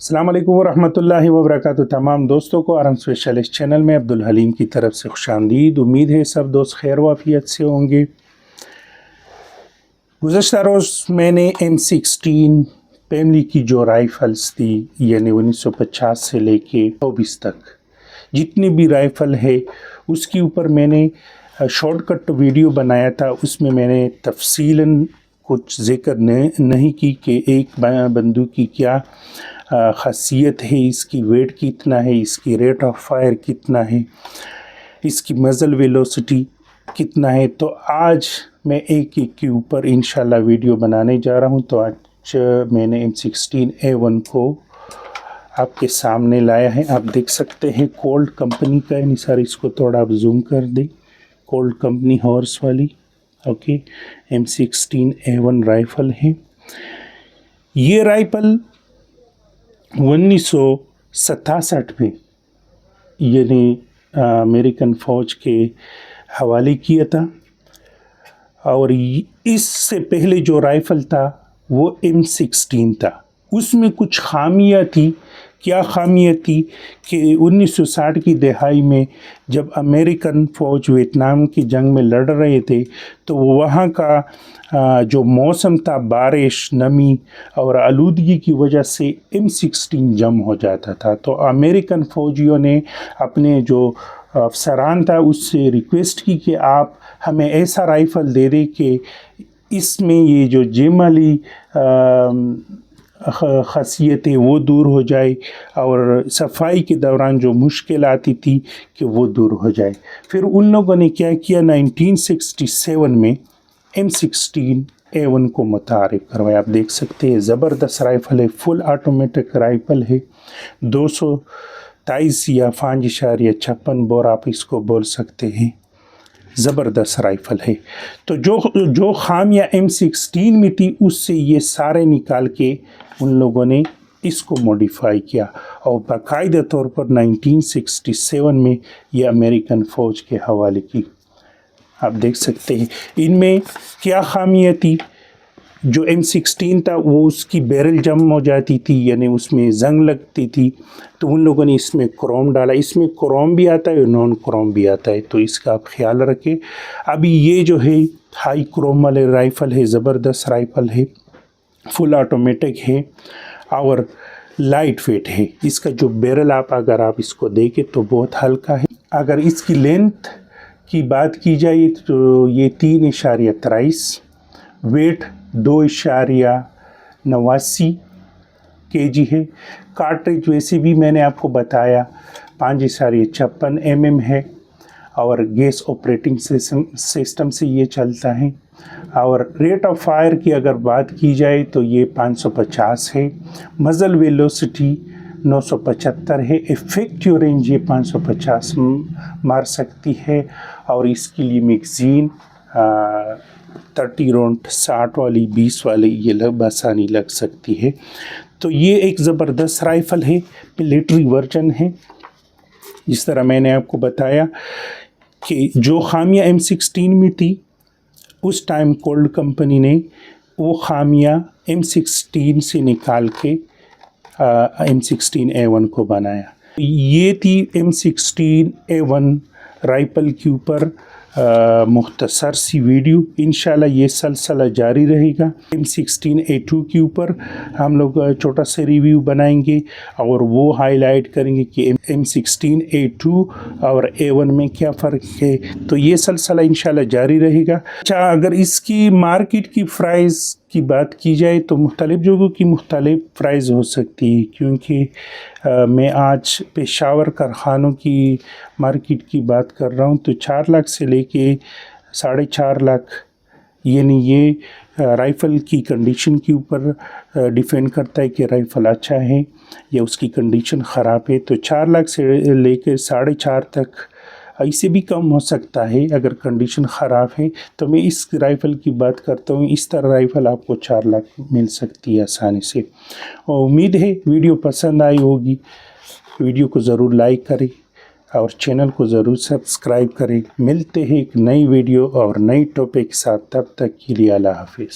السلام علیکم ورحمۃ اللہ وبرکاتہ۔ تمام دوستوں کو آرم اسپیشلسٹ چینل میں عبدالحلیم کی طرف سے خوش آمدید۔ امید ہے سب دوست خیر و عافیت سے ہوں گے۔ گزشتہ روز میں نے M16 فیملی کی جو رائفلز تھی، یعنی 1950 سے لے کے 24 تک جتنی بھی رائفل ہے اس کے اوپر میں نے شارٹ کٹ ویڈیو بنایا تھا۔ اس میں نے تفصیلاً کچھ ذکر نہیں کی کہ ایک بندوق کی کیا خاصیت ہے، اس کی ویٹ کتنا ہے، اس کی ریٹ آف فائر کتنا ہے، اس کی مزل ویلوسٹی کتنا ہے۔ تو آج میں ایک کے اوپر انشاءاللہ ویڈیو بنانے جا رہا ہوں۔ تو آج میں نے M16A1 کو آپ کے سامنے لایا ہے۔ آپ دیکھ سکتے ہیں کولٹ کمپنی کا ہے۔ سر اس کو تھوڑا آپ زوم کر دیں، کولٹ کمپنی ہارس والی، اوکے، M16A1 رائفل ہے۔ یہ رائفل 1967 میں یعنی امریکن فوج کے حوالے کیا تھا، اور اس سے پہلے جو رائفل تھا وہ M16 تھا۔ اس میں کچھ خامیاں تھی۔ کیا خامیاں تھی کہ 1960 کی دہائی میں جب امریکن فوج ویتنام کی جنگ میں لڑ رہے تھے تو وہاں کا جو موسم تھا، بارش، نمی اور آلودگی کی وجہ سے M16 جم ہو جاتا تھا۔ تو امریکن فوجیوں نے اپنے جو افسران تھا اس سے ریکویسٹ کی کہ آپ ہمیں ایسا رائفل دے دیں کہ اس میں یہ جو جیمالی خاصیتیں وہ دور ہو جائے اور صفائی کے دوران جو مشکل آتی تھی کہ وہ دور ہو جائے۔ پھر ان لوگوں نے کیا کیا، 1967 میں M16A1 کو متعارف کروایا۔ آپ دیکھ سکتے ہیں زبردست رائفل ہے، فل آٹومیٹک رائفل ہے، 223 یا 5.56 بور آپ اس کو بول سکتے ہیں، زبردست رائفل ہے۔ تو جو خامیاں M16 میں تھی اس سے یہ سارے نکال کے ان لوگوں نے اس کو موڈیفائی کیا، اور باقاعدہ طور پر 1967 میں یہ امریکن فوج کے حوالے کی۔ آپ دیکھ سکتے ہیں ان میں کیا خامیاں تھی۔ جو M16 تھا وہ اس کی بیرل جم ہو جاتی تھی، یعنی اس میں زنگ لگتی تھی، تو ان لوگوں نے اس میں کروم ڈالا۔ اس میں کروم بھی آتا ہے اور نان کروم بھی آتا ہے، تو اس کا آپ خیال رکھیں۔ ابھی یہ جو ہے ہائی کروم والے رائفل ہے، زبردست رائفل ہے، فل آٹومیٹک ہے اور لائٹ ویٹ ہے۔ اس کا جو بیرل اگر آپ اس کو دیکھیں تو بہت ہلکا ہے۔ اگر اس کی لینتھ کی بات کی جائے تو یہ 3.23، ویٹ 2.89 kg ہے۔ کارٹریج ویسے بھی میں نے آپ کو بتایا 5.56 mm ہے، اور گیس آپریٹنگ سسٹم سے یہ چلتا ہے۔ اور ریٹ آف فائر کی اگر بات کی جائے تو یہ 550 ہے، مزل ویلوسٹی 975 ہے، ایفیکٹیو رینج یہ 550 مار سکتی ہے، اور اس کے لیے میگزین 30 راؤنڈ 60 والی 20 والی یہ بآسانی لگ سکتی ہے۔ تو یہ ایک زبردست رائفل ہے، ملٹری ورژن ہے۔ جس طرح میں نے آپ کو بتایا کہ جو خامیاں M16 میں تھی اس ٹائم کولٹ کمپنی نے وہ خامیاں M16 سے نکال کے M16A1 کو بنایا۔ یہ تھی M16A1 رائفل کے اوپر مختصر سی ویڈیو۔ انشاءاللہ یہ سلسلہ جاری رہے گا۔ M16A2 کے اوپر ہم لوگ چھوٹا سا ریویو بنائیں گے اور وہ ہائی لائٹ کریں گے کہ M16A2 اور A1 میں کیا فرق ہے۔ تو یہ سلسلہ انشاءاللہ جاری رہے گا۔ اچھا، اگر اس کی مارکیٹ کی پرائز کی بات کی جائے تو مختلف جگہوں کی مختلف پرائز ہو سکتی ہے، کیونکہ میں آج پشاور کارخانوں کی مارکیٹ کی بات کر رہا ہوں تو 4 لاکھ سے لے کے 4.5 لاکھ، یعنی یہ رائفل کی کنڈیشن کے اوپر ڈیپینڈ کرتا ہے کہ رائفل اچھا ہے یا اس کی کنڈیشن خراب ہے۔ تو 4 لاکھ سے لے کے 4.5 تک، اسے بھی کم ہو سکتا ہے اگر کنڈیشن خراب ہے۔ تو میں اس رائفل کی بات کرتا ہوں، اس طرح رائفل آپ کو 4 لاکھ مل سکتی ہے آسانی سے۔ اور امید ہے ویڈیو پسند آئی ہوگی۔ ویڈیو کو ضرور لائک کریں اور چینل کو ضرور سبسکرائب کریں۔ ملتے ہیں ایک نئی ویڈیو اور نئی ٹاپک کے ساتھ، تب تک کے لیے اللہ حافظ۔